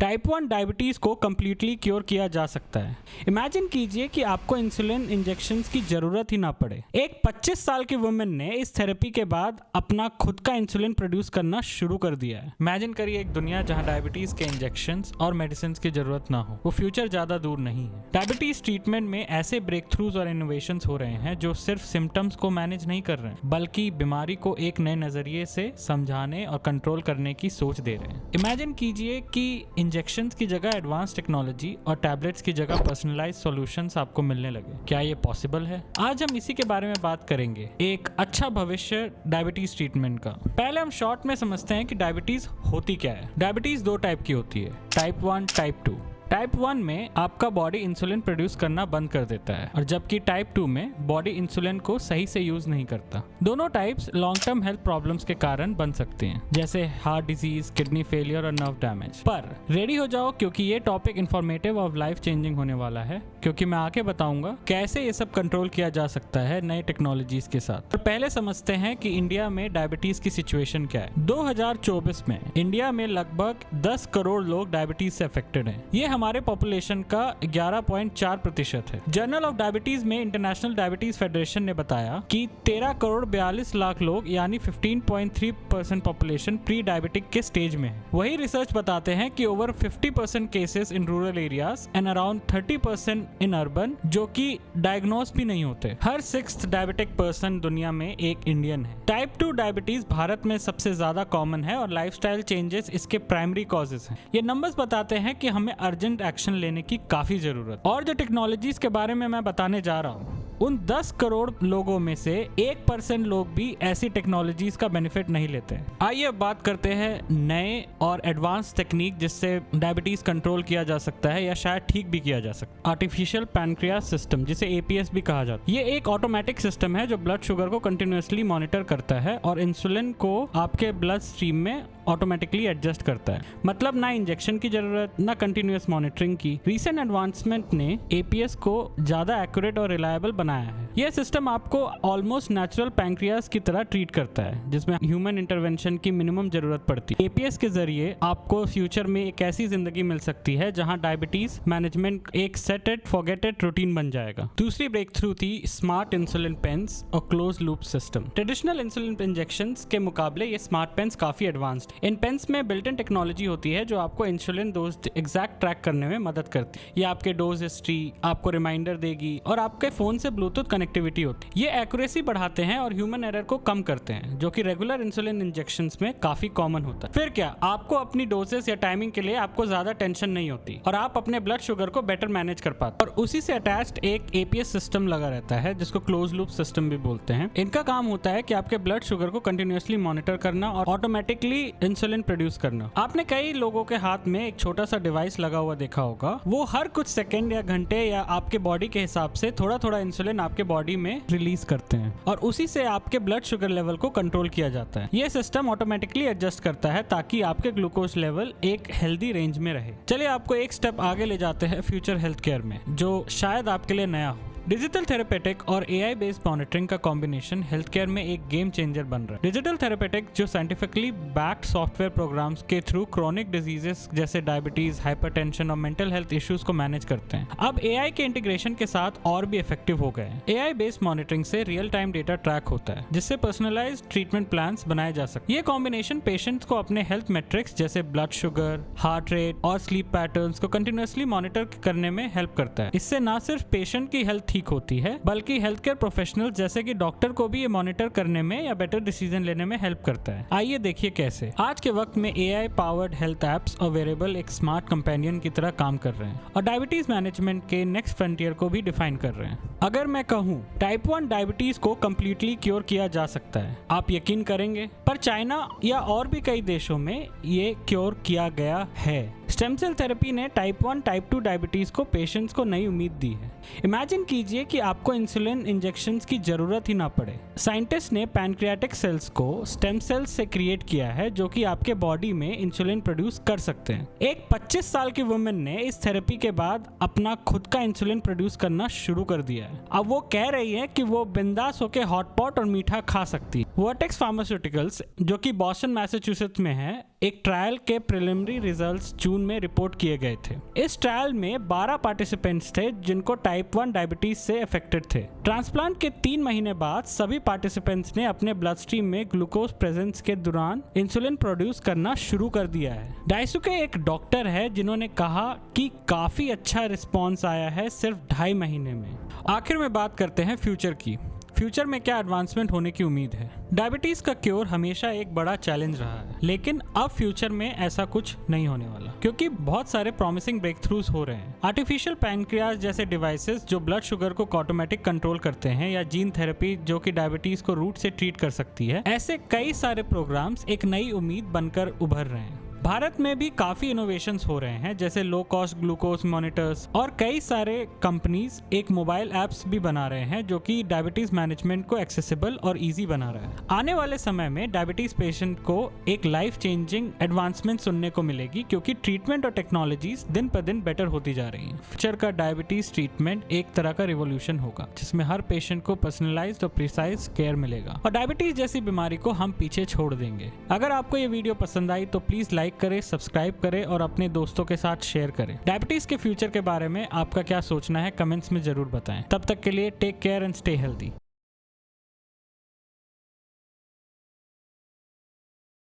Type 1 diabetes को completely cure किया जा सकता है। इमेजिन कीजिए कि आपको इंसुलिन इंजेक्शंस की ज़रूरत ही ना पड़े। एक 25 साल की वुमेन ने इस थेरेपी के बाद अपना खुद का इंसुलिन प्रोड्यूस करना शुरू कर दिया है। इमेजिन करिए एक दुनिया जहां डायबिटीज़ के इंजेक्शंस और मेडिसिन की ज़रूरत ना हो। वो फ्यूचर ज़्यादा दूर नहीं है। डायबिटीज़ ट्रीटमेंट में ऐसे ब्रेक थ्रूज और इनोवेशंस हो रहे हैं जो सिर्फ सिम्टम्स को मैनेज नहीं कर रहे हैं, बल्कि बीमारी को एक नए नज़रिए से समझाने और कंट्रोल करने की सोच दे रहे हैं। इमेजिन कीजिए कि इंजेक्शंस की जगह एडवांस टेक्नोलॉजी और टैबलेट्स की जगह पर्सनलाइज्ड सॉल्यूशंस आपको मिलने लगे। क्या ये पॉसिबल है? आज हम इसी के बारे में बात करेंगे, एक अच्छा भविष्य डायबिटीज ट्रीटमेंट का। पहले हम शॉर्ट में समझते हैं कि डायबिटीज होती क्या है। डायबिटीज दो टाइप की होती है, टाइप 1, टाइप 2। टाइप 1 में आपका बॉडी इंसुलिन प्रोड्यूस करना बंद कर देता है, और जबकि टाइप 2 में बॉडी इंसुलिन को सही से यूज नहीं करता। दोनों types long term health problems के कारण बन सकते हैं, जैसे हार्ट डिजीज, किडनी फेलियर और नर्व डैमेज। पर रेडी हो जाओ, क्योंकि ये टॉपिक इंफॉर्मेटिव और लाइफ चेंजिंग होने वाला है, क्योंकि मैं आके बताऊंगा कैसे ये सब कंट्रोल किया जा सकता है नए टेक्नोलॉजीज के साथ। तो पहले समझते हैं कि इंडिया में डायबिटीज की सिचुएशन क्या है। 2024 में इंडिया में लगभग 10 करोड़ लोग डायबिटीज से अफेक्टेड हैं। ये हमारे पॉपुलेशन का 11.4% है। जर्नल ऑफ डायबिटीज में इंटरनेशनल डायबिटीज फेडरेशन ने बताया कि 13 करोड़ 42 लाख लोग यानी 15.3% पॉपुलेशन प्री डायबिटिक के स्टेज में है। वही रिसर्च बताते हैं कि over 50% cases in rural areas and around 30% in urban जो कि डायग्नोज भी नहीं होते। हर 6th डायबिटिक पर्सन दुनिया में एक इंडियन है। टाइप 2 डायबिटीज भारत में सबसे ज्यादा कॉमन है और लाइफस्टाइल चेंजेस इसके प्राइमरी कॉजेज हैं। ये नंबर्स बताते हैं कि हमें अर्जेंट एक्शन लेने की काफी जरूरत। और जो टेक्नोलॉजीज के बारे में मैं बताने जा रहा हूँ, उन 10 करोड़ लोगों में से 1% लोग भी ऐसी टेक्नोलॉजीज का बेनिफिट नहीं लेते हैं। आइए अब बात करते हैं नए और एडवांस टेक्निक जिससे डायबिटीज कंट्रोल किया जा सकता है या शायद ठीक भी किया जा सकता है। आर्टिफिशियल पैनक्रियास सिस्टम, जिसे APS भी कहा जाता है। ये एक ऑटोमेटिक सिस्टम है जो ब्लड शुगर को कंटिन्यूअसली मॉनिटर करता है और इंसुलिन को आपके ब्लड स्ट्रीम में ऑटोमेटिकली एडजस्ट करता है। मतलब ना इंजेक्शन की जरूरत, ना कंटिन्यूअस मॉनिटरिंग की। रीसेंट एडवांसमेंट ने APS को ज्यादा एक्यूरेट और रिलायबल बनाया है। यह सिस्टम आपको ऑलमोस्ट नेचुरल पैंक्रियास की तरह ट्रीट करता है, जिसमें ह्यूमन इंटरवेंशन की मिनिमम जरूरत पड़ती है। APS के जरिए आपको फ्यूचर में एक ऐसी जिंदगी मिल सकती है जहां डायबिटीज मैनेजमेंट एक set it forget it routine बन जाएगा। दूसरी ब्रेक थ्रू थी स्मार्ट इंसुलिन पेन्स और close loop system. Traditional insulin injections के मुकाबले ये स्मार्ट पेन्स काफी एडवांस्ड। इन पेन्स में बिल्ट इन टेक्नोलॉजी होती है जो आपको इंसुलिन डोज एग्जैक्ट ट्रैक करने में मदद करती है। ये आपके डोज हिस्ट्री, आपको रिमाइंडर देगी और आपके फोन से ब्लूटूथ कनेक्टिविटी होती है। ये एक्यूरेसी बढ़ाते हैं और ह्यूमन एरर को कम करते हैं, जो कि रेगुलर इंसुलिन इंजेक्शंस में काफी कॉमन होता है। फिर क्या, आपको अपनी डोजेस या टाइमिंग के लिए आपको ज्यादा टेंशन नहीं होती और आप अपने ब्लड शुगर को बेटर मैनेज कर पाते। और उसी से अटैच्ड एक APS सिस्टम लगा रहता है जिसको क्लोज लूप सिस्टम भी बोलते हैं। इनका काम होता है कि आपके ब्लड शुगर को कंटिन्यूअसली मॉनिटर करना और ऑटोमेटिकली इंसुलिन प्रोड्यूस करना। आपने कई लोगों के हाथ में एक छोटा सा डिवाइस लगा हुआ देखा होगा। वो हर कुछ सेकंड या घंटे या आपके बॉडी के हिसाब से थोड़ा थोड़ा इंसुलिन आपके बॉडी में रिलीज करते हैं और उसी से आपके ब्लड शुगर लेवल को कंट्रोल किया जाता है। ये सिस्टम ऑटोमेटिकली एडजस्ट करता है ताकि आपके ग्लूकोज लेवल एक हेल्दी रेंज में रहे। चलिए आपको एक स्टेप आगे ले जाते हैं फ्यूचर हेल्थ केयर में, जो शायद आपके लिए नया हो। डिजिटल थेरेपेटिक और AI बेस्ड मॉनिटरिंग का कॉम्बिनेशन हेल्थ केयर में एक गेम चेंजर बन रहा है। डिजिटल थेरेपेटिक जो साइंटिफिकली बैक्ड सॉफ्टवेयर प्रोग्राम्स के थ्रू क्रोनिक डिजीजेस जैसे डायबिटीज, हाइपरटेंशन और मेंटल हेल्थ इश्यूज को मैनेज करते हैं, अब AI के इंटीग्रेशन के साथ और भी इफेक्टिव हो गए हैं। AI बेस्ड मॉनिटरिंग से रियल टाइम डेटा ट्रैक होता है, जिससे पर्सनलाइज्ड ट्रीटमेंट प्लान्स बनाए जा सकते हैं। ये कॉम्बिनेशन पेशेंट्स को अपने हेल्थ मेट्रिक्स जैसे ब्लड शुगर, हार्ट रेट और स्लीप पैटर्न्स को कंटिन्यूअसली मॉनिटर करने में हेल्प करता है। इससे न सिर्फ पेशेंट की हेल्थ ठीक होती है, बल्कि हेल्थ केयर प्रोफेशनल जैसे कि डॉक्टर को भी ये मॉनिटर करने में या बेटर डिसीजन लेने में हेल्प करता है। आइए देखिए कैसे। आज के वक्त में AI पावर्ड हेल्थ एप्स और वेरेबल एक स्मार्ट कंपेनियन की तरह काम कर रहे हैं और डायबिटीज मैनेजमेंट के नेक्स्ट फ्रंटियर को भी डिफाइन कर रहे हैं। अगर मैं कहूँ टाइप 1 डायबिटीज को कम्प्लीटली क्योर किया जा सकता है, आप यकीन करेंगे? पर चाइना या और भी कई देशों में ये क्योर किया गया है। स्टेम सेल थेरेपी ने टाइप 1, टाइप 2 डायबिटीज को पेशेंट्स को नई उम्मीद दी है। इमेजिन कीजिए कि आपको इंसुलिन इंजेक्शंस की जरूरत ही ना पड़े। साइंटिस्ट ने पैनक्रियाटिक सेल्स को स्टेम सेल्स से क्रिएट किया है जो कि आपके बॉडी में इंसुलिन प्रोड्यूस कर सकते हैं। एक 25 साल की वुमेन ने इस थेरेपी के बाद अपना खुद का इंसुलिन प्रोड्यूस करना शुरू कर दिया है। अब वो कह रही है कि वो बिंदास होकर हॉट पॉट और मीठा खा सकती है। वर्टेक्स फार्मास्यूटिकल्स, जो कि बॉस्टन मैसाचुसेट्स में है, एक ट्रायल के प्रिलिमिनरी रिजल्ट्स जून में रिपोर्ट किए गए थे। इस ट्रायल में 12 पार्टिसिपेंट्स थे जिनको टाइप 1 डायबिटीज से अफेक्टेड थे। ट्रांसप्लांट के 3 महीने बाद सभी पार्टिसिपेंट्स ने अपने ब्लड स्ट्रीम में ग्लूकोज प्रेजेंस के दौरान इंसुलिन प्रोड्यूस करना शुरू कर दिया है। डाइसुके एक डॉक्टर है जिन्होंने कहा कि काफी अच्छा रिस्पॉन्स आया है सिर्फ 2.5 महीने में। आखिर में बात करते हैं फ्यूचर की। फ्यूचर में क्या एडवांसमेंट होने की उम्मीद है। डायबिटीज का क्योर हमेशा एक बड़ा चैलेंज रहा है, लेकिन अब फ्यूचर में ऐसा कुछ नहीं होने वाला क्योंकि बहुत सारे प्रॉमिसिंग ब्रेक थ्रूज हो रहे हैं। आर्टिफिशियल पैनक्रियाज जैसे डिवाइसेस जो ब्लड शुगर को ऑटोमेटिक कंट्रोल करते हैं, या जीन थेरेपी जो कि डायबिटीज को रूट से ट्रीट कर सकती है, ऐसे कई सारे प्रोग्राम्स एक नई उम्मीद बनकर उभर रहे हैं। भारत में भी काफी इनोवेशंस हो रहे हैं, जैसे लो कॉस्ट ग्लूकोज मॉनिटर्स, और कई सारे कंपनीज एक मोबाइल एप्स भी बना रहे हैं जो कि डायबिटीज मैनेजमेंट को एक्सेसिबल और इजी बना रहा है। आने वाले समय में डायबिटीज पेशेंट को एक लाइफ चेंजिंग एडवांसमेंट सुनने को मिलेगी क्योंकि ट्रीटमेंट और टेक्नोलॉजीज दिन पर दिन बेटर होती जा रही हैं। फ्यूचर का डायबिटीज ट्रीटमेंट एक तरह का रिवोल्यूशन होगा जिसमें हर पेशेंट को पर्सनलाइज्ड और प्रिसाइज केयर मिलेगा और डायबिटीज जैसी बीमारी को हम पीछे छोड़ देंगे। अगर आपको ये वीडियो पसंद आई तो प्लीज लाइक करें, सब्सक्राइब करें और अपने दोस्तों के साथ शेयर करें। डायबिटीज के फ्यूचर के बारे में आपका क्या सोचना है कमेंट्स में जरूर बताएं। तब तक के लिए take care and stay healthy.